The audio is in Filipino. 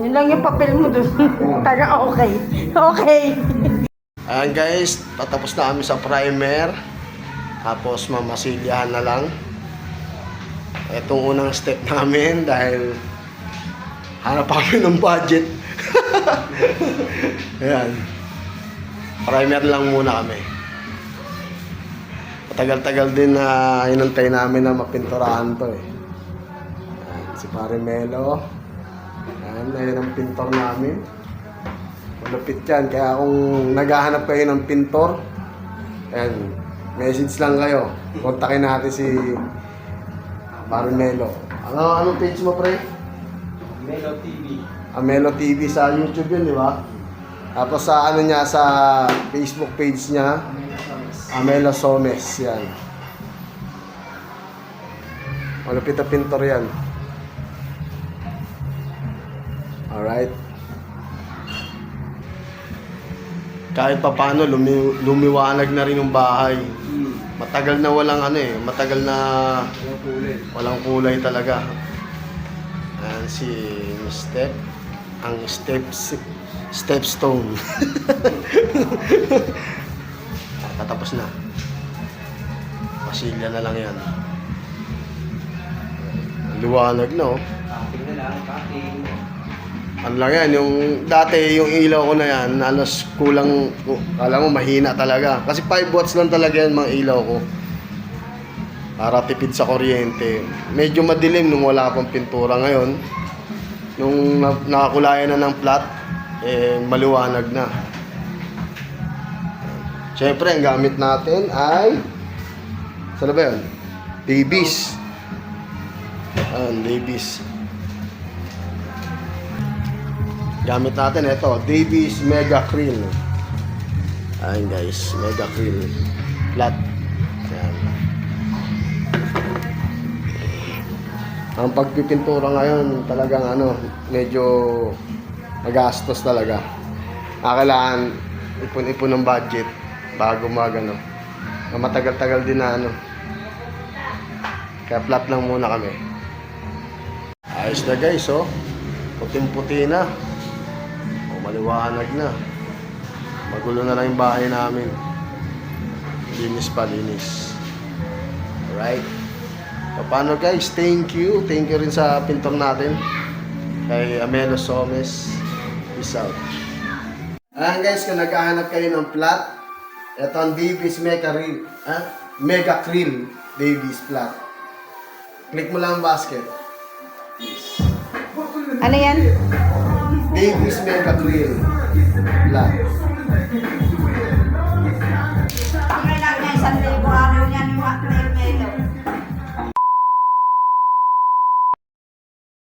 Yun lang yung papel mo dun. Taga okay. Okay. Ayan guys, patapos na kami sa primer. Tapos mamasilyahan na lang. Itong unang step namin dahil hanap kami ng budget. Ayan. Primer lang muna kami. Matagal-tagal din na inantay namin na mapinturahan to eh. Ayan, si Pare Melo. Ayan, ayun ang pintor namin. Malupit yan. Kaya kung naghahanap kayo ng pintor, ayan, message lang kayo. Kontakin natin si Pare Melo. Anong page mo, pre? Melo TV. Melo TV sa YouTube yun, di ba? Tapos sa ano niya, sa Facebook page niya, Melo Somes, yan. Malupit na pintor yan. Alright. Kahit pa paano, lumiwanag na rin yung bahay. Matagal na walang ano eh, matagal na walang kulay talaga. Ayan si Step, ang stepstone. Tatapos na. Pasilya na lang yan. Liwanag na oh. Cutting na lang, cutting. Ano lang yan, yung dati yung ilaw ko na yan, halos kulang, kala mo mahina talaga. Kasi 5 watts lang talaga yan mga ilaw ko. Para tipid sa kuryente. Medyo madilim nung wala pang pintura ngayon. Nung nakakulayan na ng flat, eh maliwanag na. Siyempre, ang gamit natin ay, saan ba yun? Davies. Davies. Gamit natin ito, Davies Mega Acryl. Ayan guys, Mega Acryl flat. Ayan. Ang pagpipintura ngayon talagang ano, medyo magastos talaga. Kailangan ipon-ipon ng budget bago magano. Matagal-tagal din na ano. Kaya flat lang muna kami. Ayos na guys, oh. Puting-puti na. Maliwanag na. Magulo na lang yung bahay namin. Linis pa, linis. Alright. So, paano guys? Thank you. Thank you rin sa pintor natin. Kay Melo Somes. Peace out. Ayan guys, kung naghahanap kayo ng flat, ito ang Davies Mega Acryl Davies flat. Click mo lang ang basket. Ano yan? Davies Mega Acryl flat. Kailangan niya isang